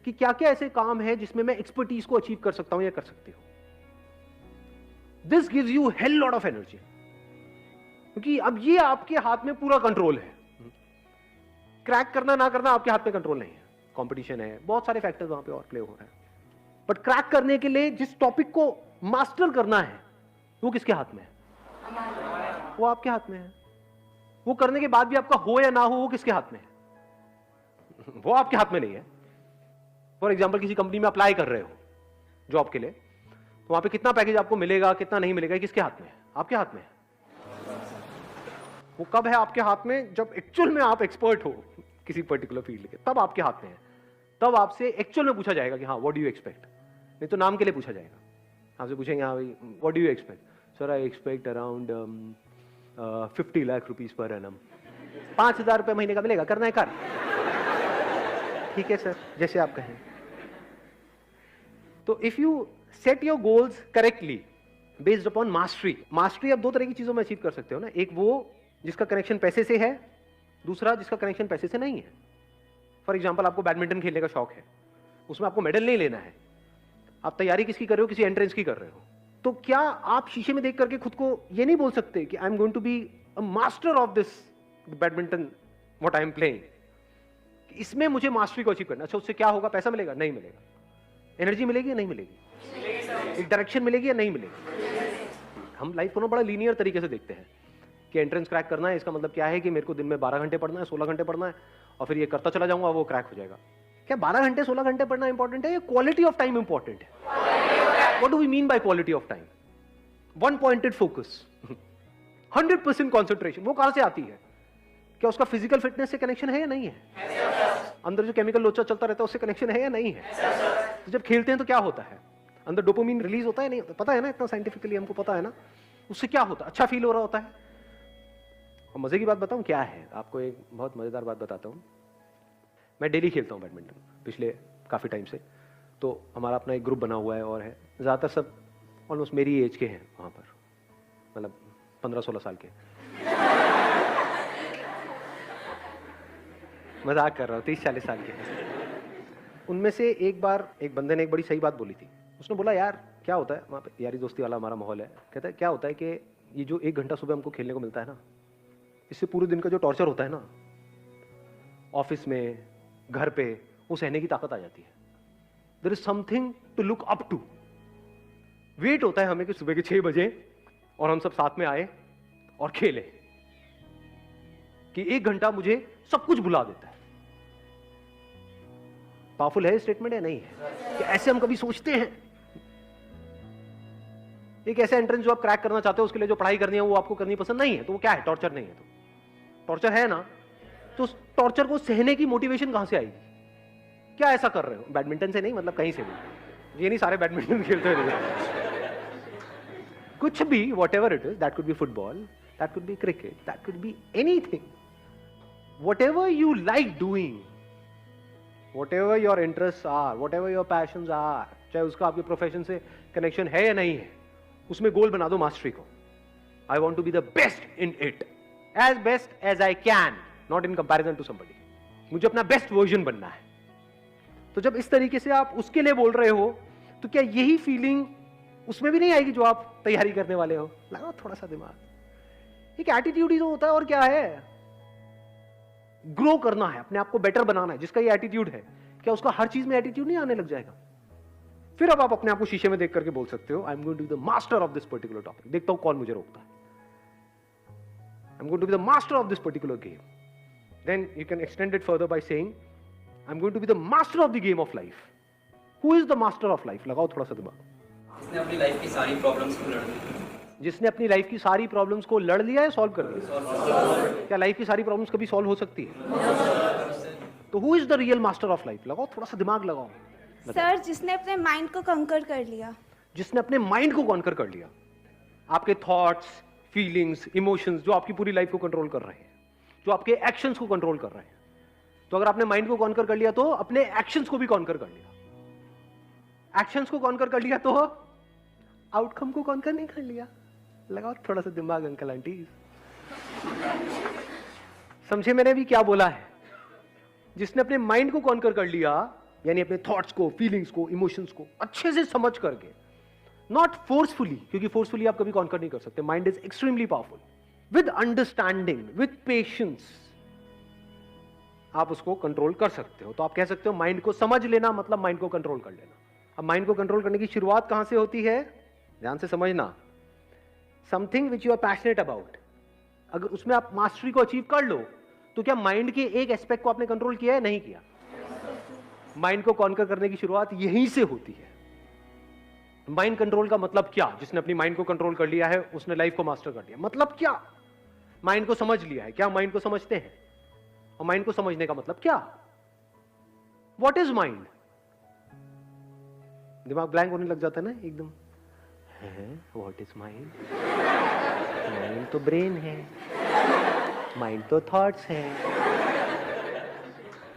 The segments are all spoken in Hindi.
कि क्या क्या ऐसे काम है जिसमें मैं एक्सपर्टीज को अचीव कर सकता हूं या कर सकती हूं। This gives you hell lot of energy, क्योंकि अब ये आपके हाथ में पूरा कंट्रोल है। क्रैक करना ना करना आपके हाथ में कंट्रोल नहीं है, कंपटीशन है, बहुत सारे फैक्टर्स वहां पे और प्ले हो रहे हैं। बट क्रैक करने के लिए जिस टॉपिक को मास्टर करना है वो किसके हाथ में है? वो आपके हाथ में है। वो करने के बाद भी आपका हो या ना हो वो किसके हाथ में है? वो आपके हाथ में नहीं है। फॉर एग्जाम्पल किसी कंपनी में अप्लाई कर रहे हो जॉब के लिए, तो वहां पे कितना पैकेज आपको मिलेगा कितना नहीं मिलेगा किसके हाथ में है? आपके हाथ में है। वो कब है आपके हाथ में? जब एक्चुअल में आप एक्सपर्ट हो किसी पर्टिकुलर फील्ड के, तब आपके हाथ में है। तब आपसे एक्चुअल में पूछा जाएगा कि हाँ व्हाट डू यू एक्सपेक्ट। नहीं तो नाम के लिए पूछा जाएगा। आपसे पूछेंगे हाँ भाई what do you expect? Sir I expect around 50 lakh rupees per annum. 5,000 रुपये महीने का मिलेगा, करना है कर। ठीक है सर, जैसे आप कहें। तो if you set your goals correctly based upon mastery, mastery आप दो तरह की चीजों में अचीव कर सकते हो ना। एक वो जिसका कनेक्शन पैसे से है, दूसरा जिसका कनेक्शन पैसे से नहीं है। फॉर एग्जाम्पल आपको बैडमिंटन खेलने का शौक है, उसमें आपको मेडल नहीं लेना है, आप तैयारी किसकी कर रहे हो? किसी एंट्रेंस की कर रहे हो। तो क्या आप शीशे में देख करके खुद को ये नहीं बोल सकते कि I am going to be a master of this badminton what I am playing, इसमें मुझे मास्टरी को अचीव करना। अच्छा उससे क्या होगा? पैसा मिलेगा? नहीं मिलेगा। एनर्जी मिलेगी या नहीं मिलेगी? एक डायरेक्शन मिलेगी या नहीं मिलेगी? हम लाइफ को ना बड़ा लीनियर तरीके से देखते हैं कि एंट्रेंस क्रैक करना है, इसका मतलब क्या है कि मेरे को दिन में 12 घंटे पढ़ना है, 16 घंटे पढ़ना है और फिर ये करता चला जाऊंगा, वो क्रैक हो जाएगा। क्या 12 घंटे 16 घंटे पढ़ना इंपॉर्टेंट है या क्वालिटी ऑफ टाइम इंपॉर्टेंट है? What do we mean by quality of time? One pointed focus, 100% concentration, वो कहां से आती है? क्या उसका फिजिकल फिटनेस से कनेक्शन है या नहीं है? अंदर जो केमिकल लोचा चलता रहता है उससे कनेक्शन है या नहीं है? तो जब खेलते हैं तो क्या होता है? अंदर डोपामिन रिलीज होता है नहीं होता? पता है ना, इतना साइंटिफिकली हमको पता है ना। उससे क्या होता है? अच्छा फील हो रहा होता है। और मजे की बात बताऊं क्या है आपको? एक बहुत मजेदार बात बताता हूं। मैं डेली खेलता हूं बैडमिंटन पिछले काफी टाइम से। तो हमारा अपना एक ग्रुप बना हुआ है और है, ज्यादातर सब ऑलमोस्ट मेरी एज के हैं वहां पर, मतलब 15-16 साल के। मजाक कर रहा हूं, 30-40 साल के। उनमें से एक बार एक बंदे ने एक बड़ी सही बात बोली थी। उसने बोला यार क्या होता है वहाँ पे, यारी दोस्ती वाला हमारा माहौल है। कहता है क्या होता है कि ये जो 1 घंटा सुबह हमको खेलने को मिलता है ना, इससे पूरे दिन का जो टॉर्चर होता है ना ऑफिस में घर पे, वो सहने की ताकत आ जाती है। There is something to look up to. Wait होता है हमें कि सुबह के 6 बजे और हम सब साथ में आए और खेले, कि 1 घंटा मुझे सब कुछ भुला देता है। पावरफुल है स्टेटमेंट है नहीं है? कि ऐसे हम कभी सोचते हैं? एक ऐसा एंट्रेंस जो आप क्रैक करना चाहते हो उसके लिए जो पढ़ाई करनी है वो आपको करनी पसंद नहीं है, तो वो क्या है? टॉर्चर नहीं है। तो टॉर्चर है ना, तो उस टॉर्चर को सहने की मोटिवेशन कहां से आएगी? क्या ऐसा कर रहे हो? बैडमिंटन से नहीं, मतलब कहीं से भी। ये नहीं सारे बैडमिंटन खेलते हैं। कुछ भी, what ever it is, that could be football, that could be cricket, that could be anything, what ever you like doing, whatever your interests are, whatever your passions are, चाहे उसका आपके प्रोफेशन से कनेक्शन है या नहीं है, उसमें गोल बना दो मास्टरी को। I want to be the best in it, as best as I can, not in comparison to somebody. मुझे अपना बेस्ट वर्जन बनना है। तो जब इस तरीके से आप उसके लिए बोल रहे हो, तो क्या यही फीलिंग उसमें भी नहीं आएगी जो आप तैयारी करने वाले हो? लगाओ थोड़ा सा दिमाग। एक एटीट्यूड ही तो होता है, और क्या है? ग्रो करना है, अपने आप को बेटर बनाना है। जिसका ये एटीट्यूड है, क्या उसका हर चीज में एटीट्यूड नहीं आने लग जाएगा? फिर अब आप अपने आप को शीशे में देख करके बोल सकते हो I am going to be the master of this particular topic. देखता हूं कौन मुझे रोकता है। I am going to be the master of this particular game. Then you can extend it further by saying I am going to be the master of the game of life. Who is the master of life? लगाओ थोड़ा सा दिमाग। जिसने अपनी लाइफ की सारी प्रॉब्लम्स को लड़ ली। जिसने अपनी लाइफ की सारी प्रॉब्लम्स को लड़ लिया है, सॉल्व कर लिया। क्या लाइफ की सारी प्रॉब्लम्स कभी सॉल्व हो सकती है? तो who is the real master of life? लगाओ थोड़ा सा दिमाग लगाओ। सर, जिसने अपने माइंड को कंकर कर लिया। जिसने अपने माइंड को कॉन्कर कर लिया। आपके थॉट्स, फीलिंग्स, इमोशंस जो आपकी पूरी लाइफ को कंट्रोल कर रहे हैं, जो आपके एक्शंस को कंट्रोल कर रहे हैं। तो अगर आपने माइंड को कॉन्कर कर लिया तो अपने एक्शंस को भी कॉन्कर कर लिया। एक्शंस को कॉन्कर कर लिया तो आउटकम को कॉन्कर नहीं कर लिया। लगाओ थोड़ा सा दिमाग अंकल आंटी। समझे मैंने भी क्या बोला है? जिसने अपने माइंड को कॉन्कर कर लिया, यानी अपने थॉट्स को, फीलिंग्स को, इमोशंस को अच्छे से समझ करके, नॉट फोर्सफुली, क्योंकि फोर्सफुली आप कभी कॉन्कर नहीं कर सकते. Mind is extremely powerful. With understanding, with patience आप उसको कंट्रोल कर सकते हो. तो आप कह सकते हो माइंड को समझ लेना मतलब माइंड को कंट्रोल कर लेना. अब माइंड को कंट्रोल करने की शुरुआत कहां से होती है? ध्यान से समझना. Something which you are passionate about, अगर उसमें आप मास्टरी को अचीव कर लो तो क्या माइंड के एक एस्पेक्ट को आपने कंट्रोल किया है? नहीं किया. माइंड को कॉन्कर करने की शुरुआत यहीं से होती है. माइंड कंट्रोल का मतलब क्या? जिसने अपनी माइंड को कंट्रोल कर लिया है उसने लाइफ को मास्टर कर लिया. मतलब क्या? माइंड को समझ लिया है. क्या माइंड को समझते हैं? और माइंड को समझने का मतलब क्या? What is mind? दिमाग ब्लैंक होने लग जाता है ना एकदम. What is mind? माइंड तो ब्रेन है, माइंड तो थॉट्स है.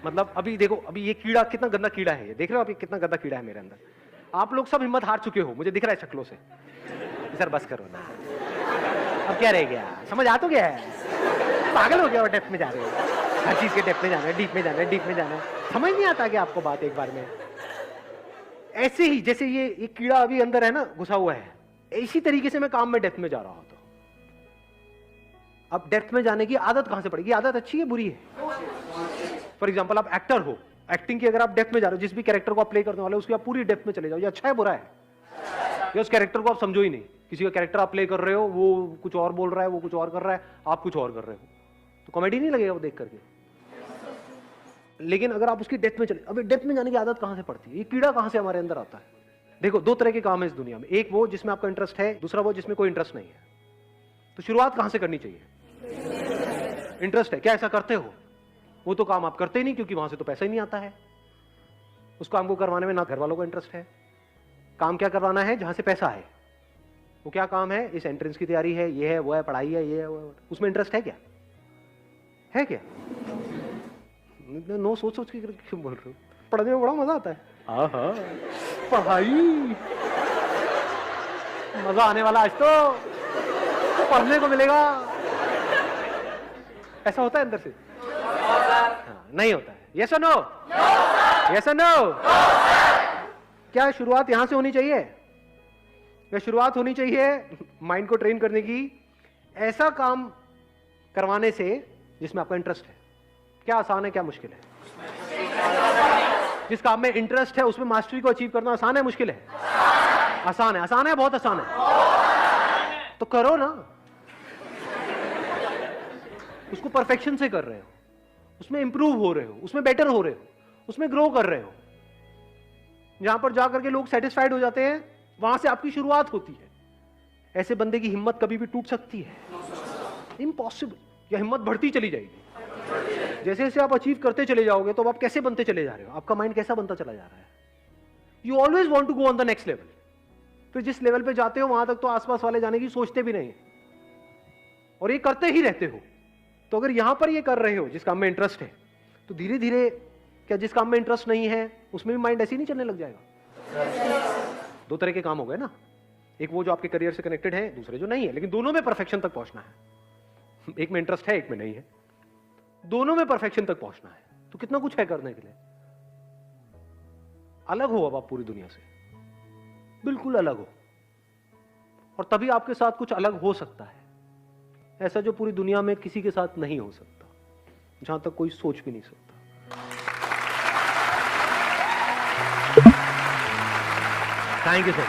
मतलब अभी देखो, अभी ये कीड़ा कितना गंदा कीड़ा है. ये देख रहे हो आप, ये कितना गंदा कीड़ा है मेरे अंदर. आप लोग सब हिम्मत हार चुके हो, मुझे दिख रहा है शक्लों से. सर बस करो ना, अब क्या रह गया? समझ आ तो गया है? पागल हो गया और डेप्थ में जा रहे हो. हर चीज के डेप्थ में जाना है, डीप में जाना है, डीप में जाना है. समझ नहीं आता कि आपको बात एक बार में. ऐसे ही जैसे ये कीड़ा अभी अंदर है ना, घुसा हुआ है, इसी तरीके से मैं काम में डेप्थ में जा रहा हूं. तो अब डेप्थ में जाने की आदत कहां से पड़ेगी? आदत अच्छी है बुरी है? फॉर एग्जाम्पल आप एक्टर हो, एक्टिंग की अगर आप डेप्थ में जा रहे हो, जिस भी कैरेक्टर को आप प्ले करने वाले हो उसकी आप पूरी डेप्थ में चले जाओ. ये अच्छा है बुरा है? या उस कैरेक्टर को आप समझो ही नहीं. किसी का कैरेक्टर आप प्ले कर रहे हो, वो कुछ और बोल रहा है, वो कुछ और कर रहा है, आप कुछ और कर रहे हो, तो कॉमेडी नहीं लगेगा वो देख करके. लेकिन अगर आप उसकी डेप्थ में चले, अभी डेप्थ में जाने की आदत कहां से पड़ती है? ये कीड़ा कहां से हमारे अंदर आता है? देखो, दो तरह के काम है इस दुनिया में. एक वो जिसमें आपका इंटरेस्ट है, दूसरा वो जिसमें कोई इंटरेस्ट नहीं है. तो शुरुआत कहां से करनी चाहिए? इंटरेस्ट है. क्या ऐसा करते हो? वो तो काम आप करते ही नहीं, क्योंकि वहां से तो पैसा ही नहीं आता है. उस काम को करवाने में ना घर वालों को इंटरेस्ट है. काम क्या करवाना है? जहां से पैसा है. वो क्या काम है? इस एंट्रेंस की तैयारी है, ये है, वो है, पढ़ाई है, ये है, वो है. उसमें इंटरेस्ट है क्या? है क्या? नो सोच सोच के क्यों बोल रहे हो? पढ़ने में बड़ा मजा आता है. हाँ, पढ़ाई मजा आने वाला. आज तो पढ़ने को मिलेगा. ऐसा होता है अंदर से? हाँ, नहीं होता है. यस और नो? यस और नो? क्या शुरुआत यहां से होनी चाहिए? या शुरुआत होनी चाहिए माइंड को ट्रेन करने की ऐसा काम करवाने से जिसमें आपका इंटरेस्ट है? क्या आसान है, क्या मुश्किल है? जिस काम में इंटरेस्ट है उसमें मास्टरी को अचीव करना आसान है, मुश्किल है? आसान है. आसान है, बहुत आसान है. तो करो ना. उसको परफेक्शन से कर रहे हो, उसमें इंप्रूव हो रहे हो, उसमें बेटर हो रहे हो, उसमें ग्रो कर रहे हो. जहां पर जाकर के लोग सेटिस्फाइड हो जाते हैं, वहां से आपकी शुरुआत होती है. ऐसे बंदे की हिम्मत कभी भी टूट सकती है? इम्पॉसिबल. या हिम्मत बढ़ती चली जाएगी. जैसे जैसे आप अचीव करते चले जाओगे तो आप कैसे बनते चले जा रहे हो? आपका माइंड कैसा बनता चला जा रहा है? You always want to go on the next level. फिर जिस लेवल पे जाते हो वहां तक तो आसपास वाले जाने की सोचते भी नहीं, और ये करते ही रहते हो. तो अगर यहां पर ये कर रहे हो जिस काम में इंटरेस्ट है, तो धीरे धीरे क्या जिस काम में इंटरेस्ट नहीं है उसमें भी माइंड ऐसे ही नहीं चलने लग जाएगा? दो तरह के काम हो गए ना. एक वो जो आपके करियर से कनेक्टेड है, दूसरे जो नहीं है, लेकिन दोनों में परफेक्शन तक पहुंचना है. एक में इंटरेस्ट है, एक में नहीं है. दोनों में परफेक्शन तक पहुंचना है. तो कितना कुछ है करने के लिए. अलग हो अब आप पूरी दुनिया से, बिल्कुल अलग हो. और तभी आपके साथ कुछ अलग हो सकता है, ऐसा जो पूरी दुनिया में किसी के साथ नहीं हो सकता, जहां तक कोई सोच भी नहीं सकता. Thank you sir.